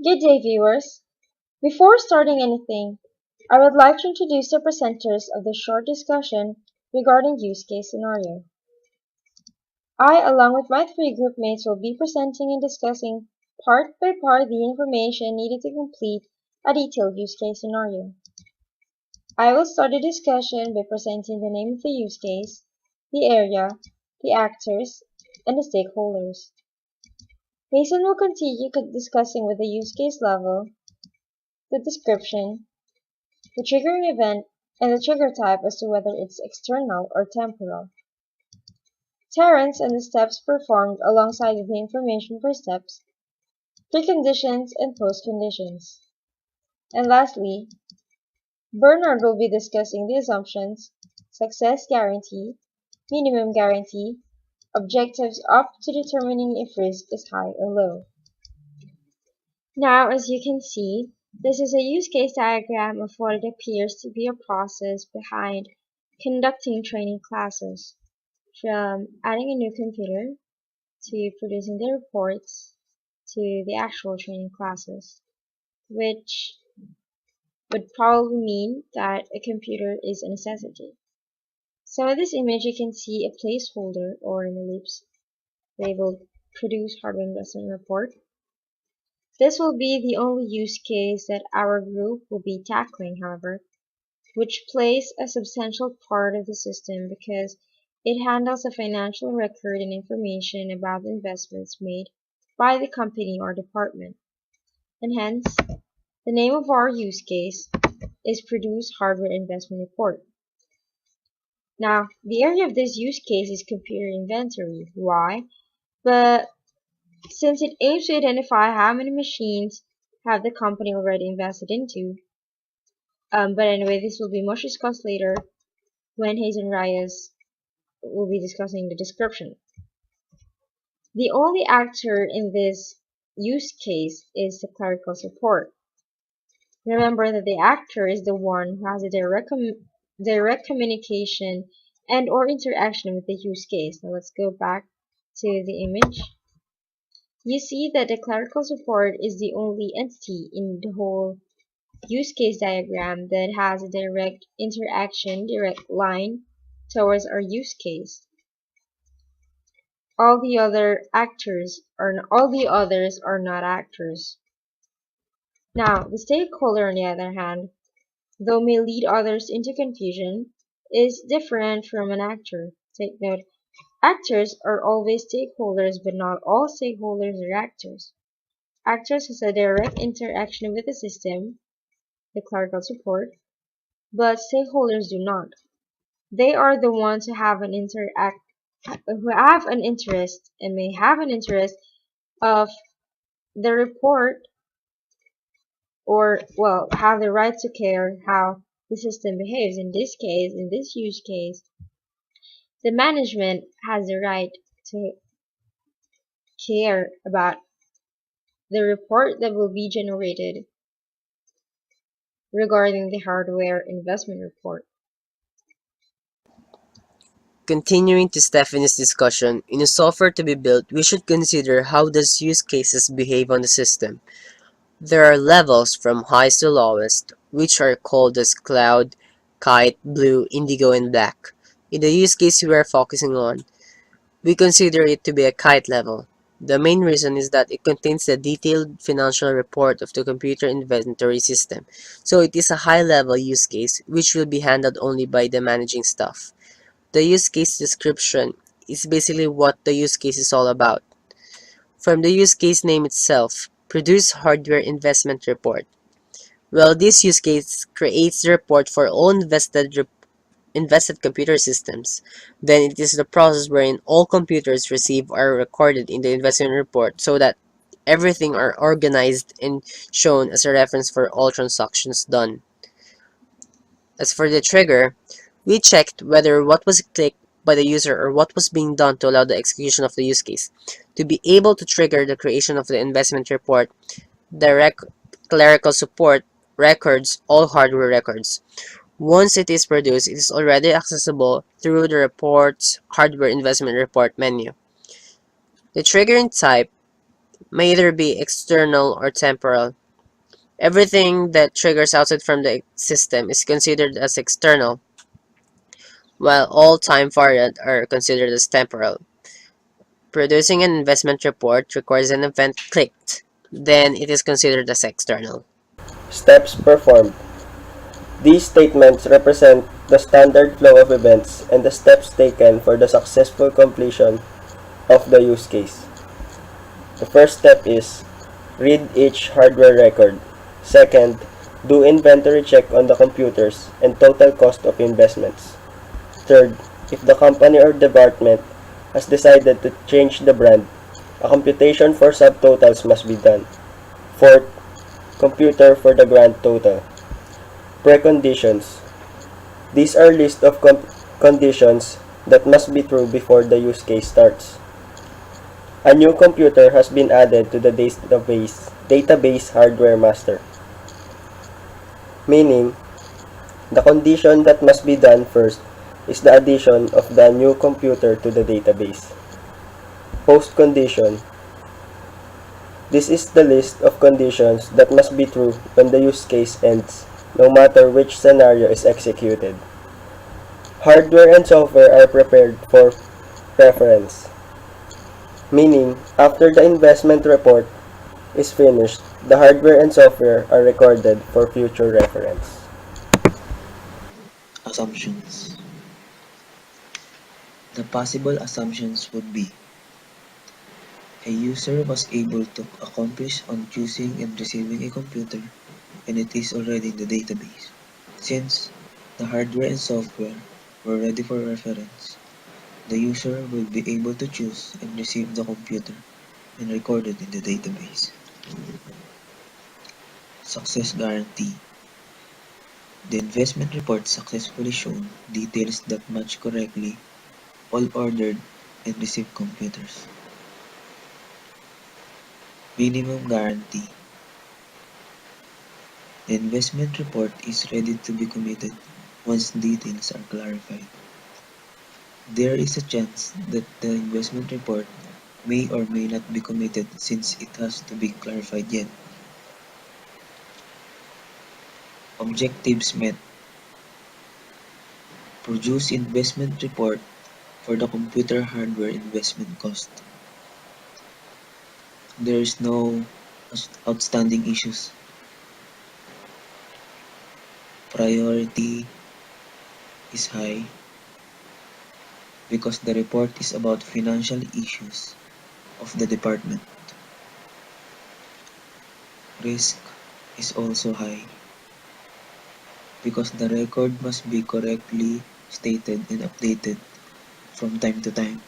Good day, viewers. Before starting anything, I would like to introduce the presenters of the short discussion regarding use case scenario. I, along with my three group mates, will be presenting and discussing part by part the information needed to complete a detailed use case scenario. I will start the discussion by presenting the name of the use case, the area, the actors, and the stakeholders. Hazen will continue discussing with the use case level, the description, the triggering event, and the trigger type as to whether it's external or temporal. Terrence and the steps performed alongside the information for steps, preconditions, and postconditions. And lastly, Bernard will be discussing the assumptions, success guarantee, minimum guarantee, objectives up to determining if risk is high or low. Now, as you can see, this is a use case diagram of what it appears to be a process behind conducting training classes, from adding a new computer to producing the reports to the actual training classes, which would probably mean that a computer is a necessity. So in this image you can see a placeholder or an ellipse labeled produce hardware investment report. This will be the only use case that our group will be tackling, however, which plays a substantial part of the system because it handles the financial record and information about the investments made by the company or department. And hence, the name of our use case is Produce Hardware Investment Report. Now, the area of this use case is computer inventory. Why? But since it aims to identify how many machines have the company already invested into. But anyway, this will be much discussed later when Hazen and Rayos will be discussing the description. The only actor in this use case is the clerical support. Remember that the actor is the one who has a direct communication and or interaction with the use case. Now let's go back to the image. You see that the clerical support is the only entity in the whole use case diagram that has a direct interaction, direct line towards our use case. All the others are not actors. Now, the stakeholder, on the other hand, though may lead others into confusion, is different from an actor. Take note, actors are always stakeholders, but not all stakeholders are actors. Actors has a direct interaction with the system, the clerical support, but stakeholders do not. They are the ones who have an interest and may have an interest of the report or well have the right to care how the system behaves. In this case, in this use case, the management has the right to care about the report that will be generated regarding the hardware investment report. Continuing to Stephanie's discussion, in a software to be built, we should consider how does use cases behave on the system. There are levels from highest to lowest, which are called as cloud, kite, blue, indigo, and black. In the use case we are focusing on, we consider it to be a kite level. The main reason is that it contains the detailed financial report of the computer inventory system, so it is a high-level use case which will be handled only by the managing staff. The use case description is basically what the use case is all about. From the use case name itself, produce hardware investment report. Well, this use case creates the report for all invested computer systems. Then it is the process wherein all computers received are recorded in the investment report so that everything are organized and shown as a reference for all transactions done. As for the trigger, we checked whether what was clicked by the user or what was being done to allow the execution of the use case. To be able to trigger the creation of the investment report, direct clerical support records all hardware records. Once it is produced, it is already accessible through the Reports Hardware Investment Report menu. The triggering type may either be external or temporal. Everything that triggers outside from the system is considered as external, while all time variant are considered as temporal. Producing an investment report requires an event clicked, then it is considered as external. Steps performed. These statements represent the standard flow of events and the steps taken for the successful completion of the use case. The first step is read each hardware record. Second, do inventory check on the computers and total cost of investments. Third, if the company or department has decided to change the brand, a computation for subtotals must be done. Fourth, computer for the grand total. Preconditions. These are list of conditions that must be true before the use case starts. A new computer has been added to the database hardware master, meaning the condition that must be done first is the addition of the new computer to the database. Post condition. This is the list of conditions that must be true when the use case ends, no matter which scenario is executed. Hardware and software are prepared for reference, meaning after the investment report is finished, the hardware and software are recorded for future reference. Assumptions. The possible assumptions would be a user was able to accomplish on choosing and receiving a computer and it is already in the database. Since the hardware and software were ready for reference, the user will be able to choose and receive the computer and record it in the database. Success guarantee. The investment report successfully shown details that match correctly all ordered and received computers. Minimum guarantee. The investment report is ready to be committed once details are clarified. There is a chance that the investment report may or may not be committed since it has to be clarified yet. Objectives met. Produce investment report for the computer hardware investment cost. There is no outstanding issues. Priority is high because the report is about financial issues of the department. Risk is also high because the record must be correctly stated and updated from time to time.